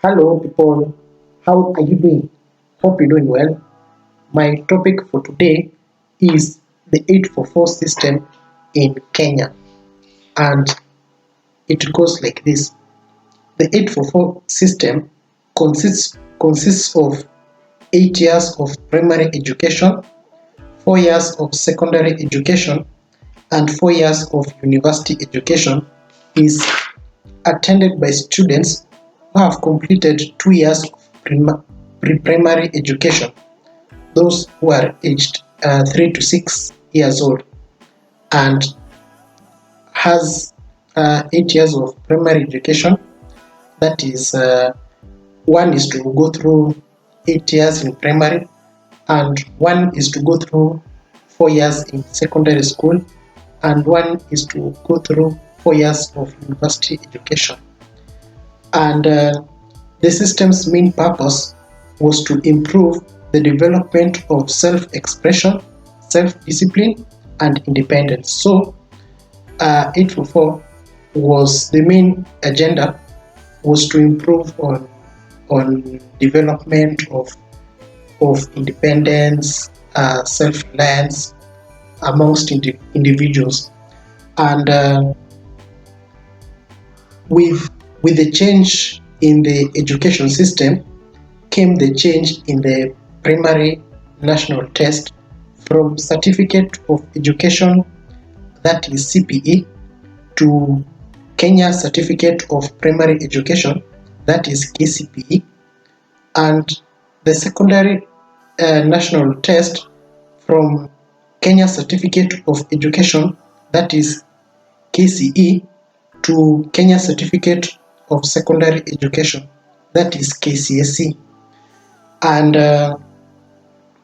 Hello, people. How are you doing? Hope you're doing well. My topic for today is the 844 system in Kenya, and it goes like this. The 844 system consists of 8 years of primary education, 4 years of secondary education, and 4 years of university education. Is attended by students who have completed 2 years of pre-primary education, those who are aged 3 to 6 years old, and has 8 years of primary education. That is, one is to go through 8 years in primary, and one is to go through 4 years in secondary school, and one is to go through 4 years of university education. And the system's main purpose was to improve the development of self-expression, self-discipline, and independence. So, 844 was the main agenda was to improve on development of independence, self-reliance amongst individuals, and with the change in the education system came the change in the primary national test from certificate of education, that is CPE, to Kenya certificate of primary education, that is KCPE, and the secondary national test from Kenya certificate of education, that is KCE, to Kenya certificate of secondary education, that is KCSE. And the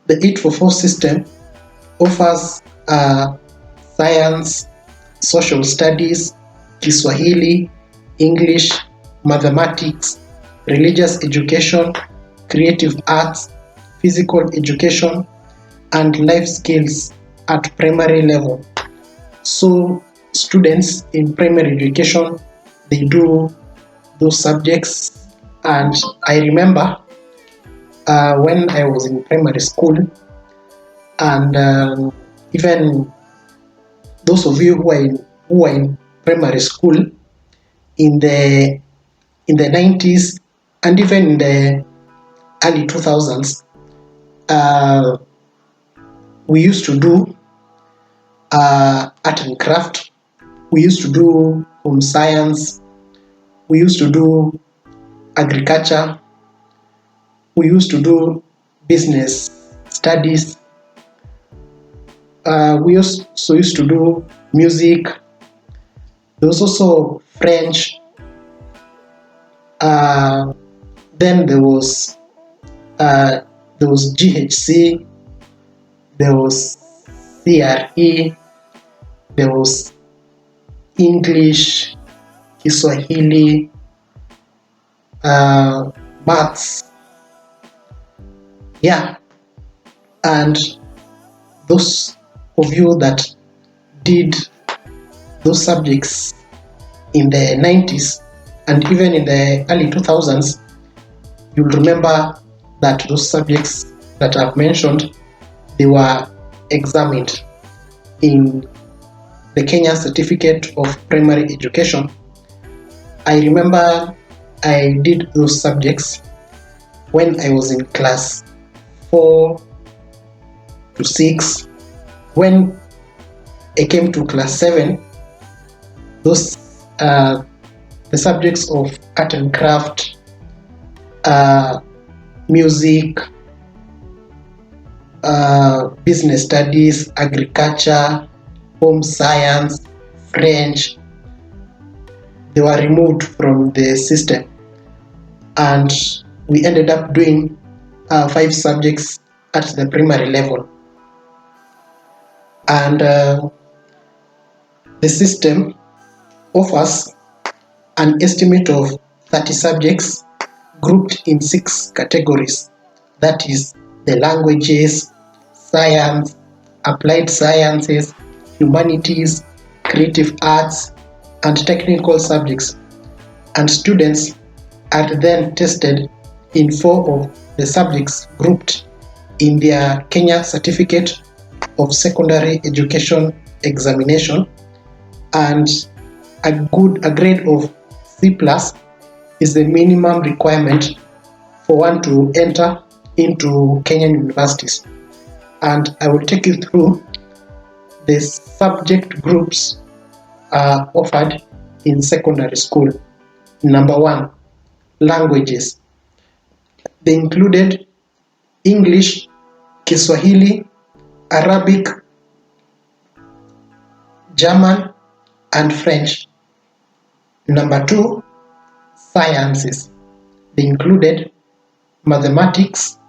844 system offers science, social studies, Kiswahili, English, mathematics, religious education, creative arts, physical education, and life skills at primary level. So students in primary education, they do those subjects. And I remember when I was in primary school, and even those of you who are in primary school in the 90s and even in the early 2000s, we used to do art and craft, we used to do home science, we used to do agriculture, we used to do business studies, we also used to do music. There was also French. Then there was GHC. There was CRE. There was English, Kiswahili, maths. Yeah, and those of you that did those subjects in the 90s and even in the early 2000s, you'll remember that those subjects that I've mentioned, they were examined in the Kenya Certificate of Primary Education. I remember I did those subjects when I was in class 4 to 6. When I came to class 7, those the subjects of art and craft, music, business studies, agriculture, home science, French, they were removed from the system, and we ended up doing 5 subjects at the primary level. And the system offers an estimate of 30 subjects grouped in 6 categories, that is the languages, science, applied sciences, humanities, creative arts, and technical subjects. And students are then tested in 4 of the subjects grouped in their Kenya Certificate of Secondary Education examination, and a grade of C plus is the minimum requirement for one to enter into Kenyan universities. And I will take you through the subject groups offered in secondary school. Number 1, languages. They included English, Kiswahili, Arabic, German, and French. Number 2, sciences. They included mathematics,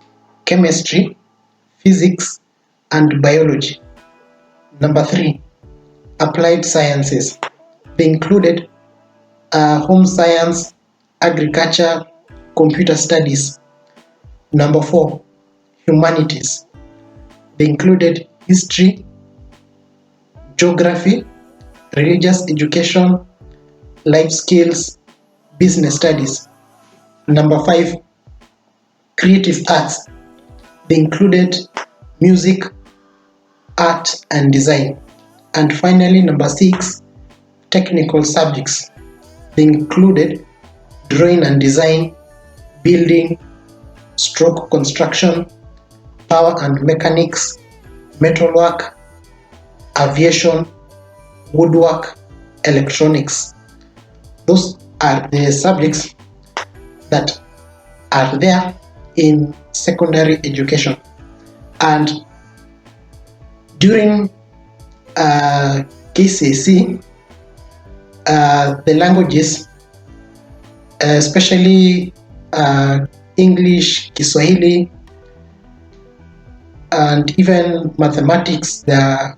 chemistry, physics, and biology. Number 3, applied sciences. They included home science, agriculture, computer studies. Number 4, humanities. They included history, geography, religious education, life skills, business studies. Number 5, creative arts. They included music, art, and design. And finally, number 6, technical subjects. They included drawing and design, building, stroke construction, power and mechanics, metalwork, aviation, woodwork, electronics. Those are the subjects that are there in secondary education. And during KCSE, the languages, especially English, Kiswahili, and even mathematics, they are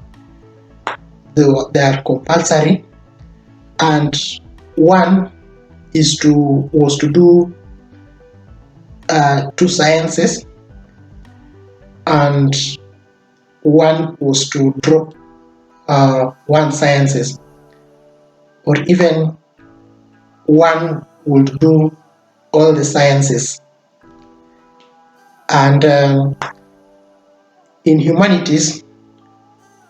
compulsory. And one was to do 2 sciences, and one was to drop 1 sciences, or even one would do all the sciences. And in humanities,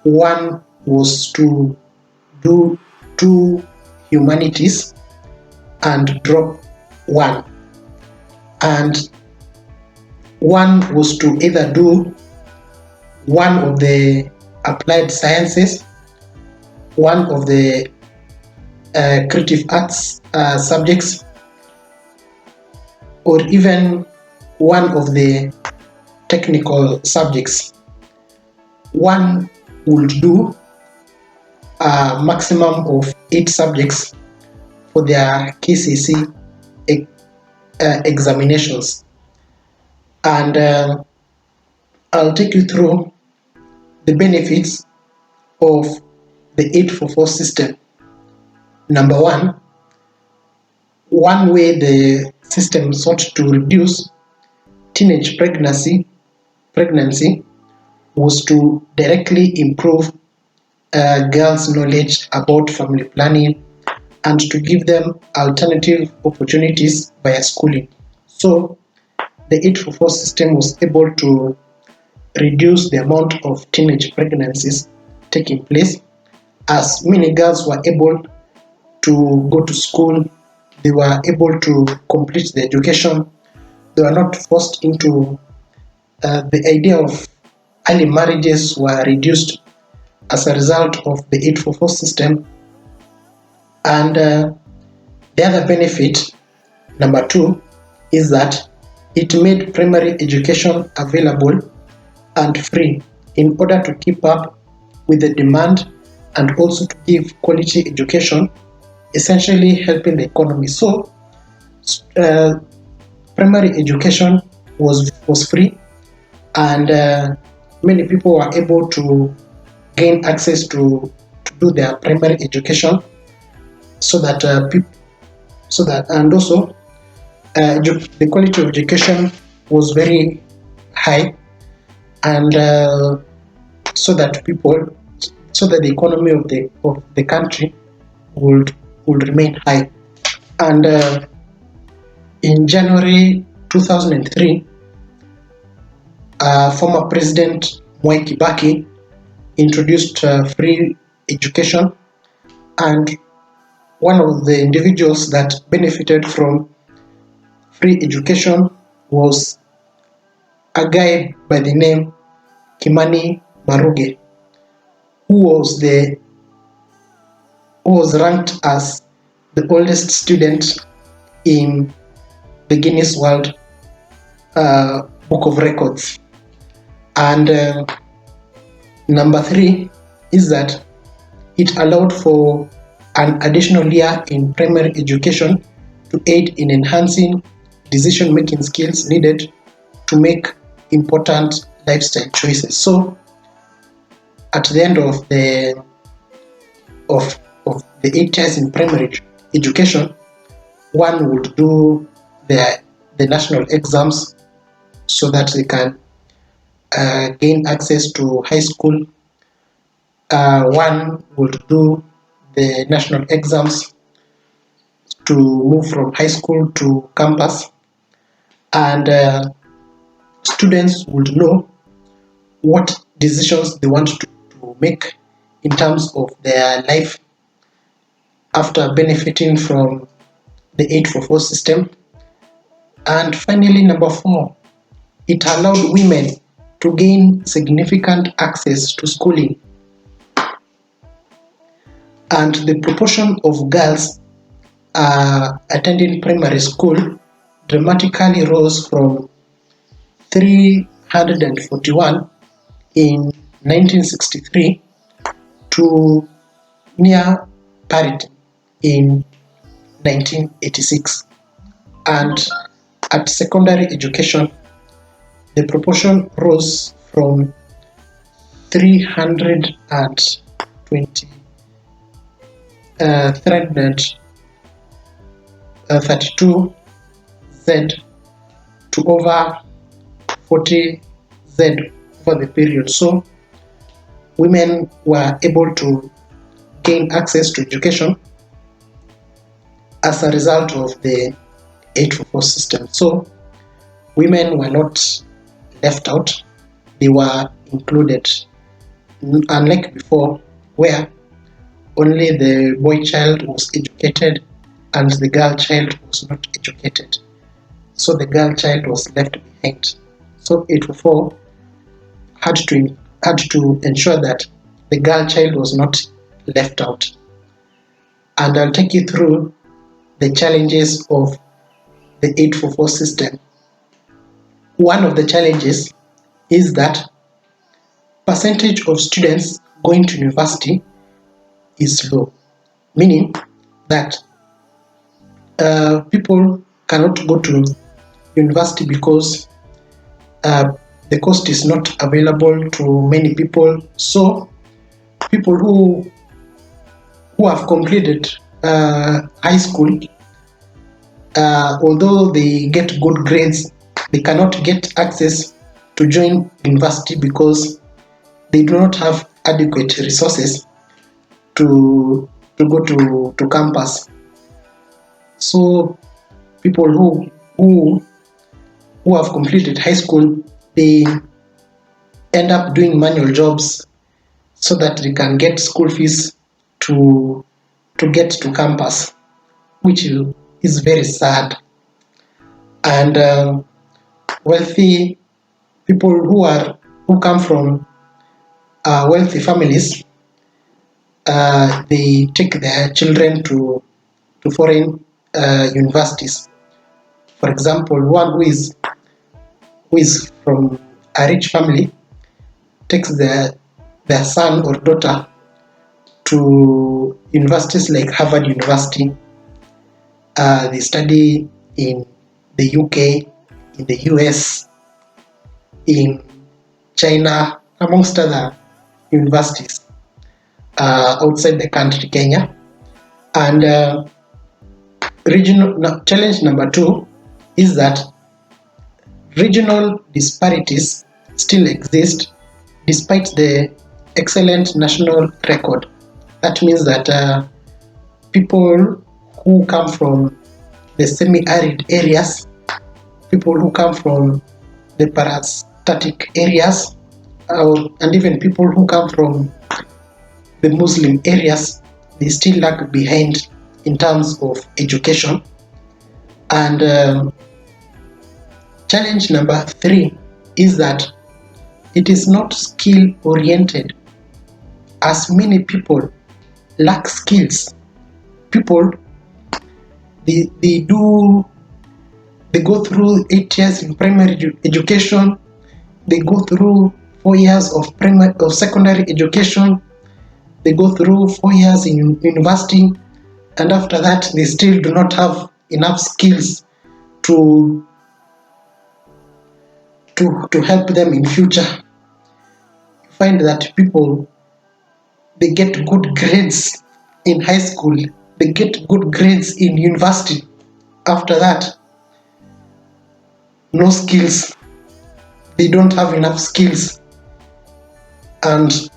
one was to do 2 humanities and drop 1, and one was to either do 1 of the applied sciences, 1 of the creative arts subjects, or even 1 of the technical subjects. One would do a maximum of 8 subjects for their KCSE examinations. And I'll take you through the benefits of the 844 system. Number 1, one way the system sought to reduce teenage pregnancy was to directly improve girls' knowledge about family planning and to give them alternative opportunities via schooling. So the 844 system was able to reduce the amount of teenage pregnancies taking place, as many girls were able to go to school, they were able to complete the education, they were not forced into the idea of early marriages were reduced as a result of the 844 system. And the other benefit, number 2, is that it made primary education available and free in order to keep up with the demand and also to give quality education, essentially helping the economy. So primary education was free, and many people were able to gain access to do their primary education, so that and also the quality of education was very high, and so that the economy of the country would remain high. And In January 2003, former President Mwai Kibaki introduced free education, and one of the individuals that benefited from free education was a guy by the name Kimani Maruge, who was ranked as the oldest student in the Guinness World Book of Records. And number 3 is that it allowed for an additional year in primary education to aid in enhancing decision-making skills needed to make important lifestyle choices. So, at the end of the 8 years in primary education, one would do the national exams so that they can gain access to high school. One would do the national exams to move from high school to campus, and students would know what decisions they want to make in terms of their life after benefiting from the 844 system. And finally, number 4, it allowed women to gain significant access to schooling, and the proportion of girls attending primary school dramatically rose from 341 in 1963 to near parity in 1986. And at secondary education, the proportion rose from 332 Z to over 40 Z over the period. So women were able to gain access to education as a result of the 844 system. So women were not left out, they were included, unlike before where only the boy child was educated and the girl child was not educated. So the girl child was left behind. So 844 had to ensure that the girl child was not left out. And I'll take you through the challenges of the 844 system. One of the challenges is that percentage of students going to university is low, meaning that people cannot go to university because the cost is not available to many people. So people who have completed high school, although they get good grades, they cannot get access to join university because they do not have adequate resources to go to campus. So people who have completed high school, they end up doing manual jobs so that they can get school fees to get to campus, which is very sad. And wealthy people who come from wealthy families, they take their children to foreign universities. For example, one who is from a rich family takes their son or daughter to universities like Harvard University. They study in the UK, in the US, in China, amongst other universities outside the country, Kenya. And challenge number 2 is that regional disparities still exist despite the excellent national record. That means that people who come from the semi-arid areas, people who come from the parastatic areas, and even people who come from the Muslim areas, they still lag behind in terms of education. And challenge number 3 is that it is not skill oriented, as many people lack skills. People, they go through 8 years in primary education, they go through 4 years of secondary education, they go through 4 years in university, and after that they still do not have enough skills to help them in future. You find that people, they get good grades in high school, they get good grades in university. After that, no skills. They don't have enough skills, and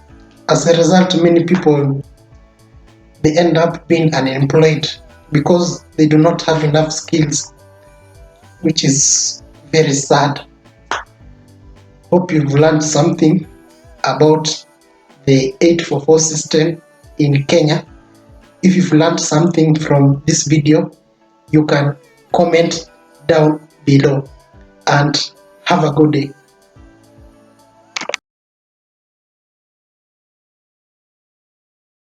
as a result, many people, they end up being unemployed because they do not have enough skills, which is very sad. Hope you've learned something about the 844 system in Kenya. If you've learned something from this video, you can comment down below, and have a good day.